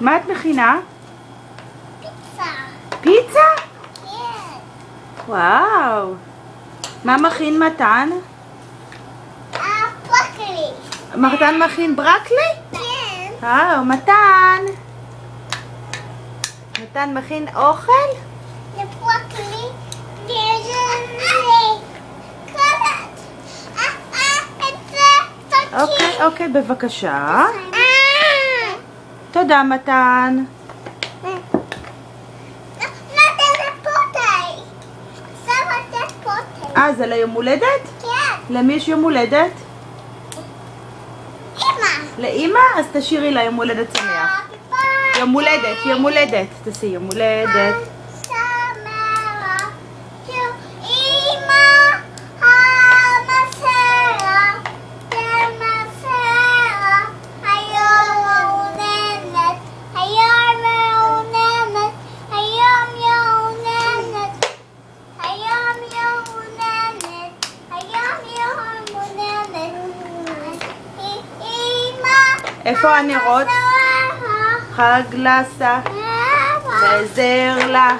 מה את מכינה? פיצה. פיצה? כן. וואו. מה מכין מתן? ברוקולי. מתן מכין ברקלי? כן. וואו, מתן. מתן מכין אוכל? לברוקולי. אוקיי, בבקשה. תודה, מתן. זה ליום הולדת? כן. למי יש יום הולדת? אמא. לאמא? אז תשאירי לה יום הולדת שמח. יום הולדת, יום הולדת. תעשי יום הולדת. איפה הנרות? חג לסה ועזר לה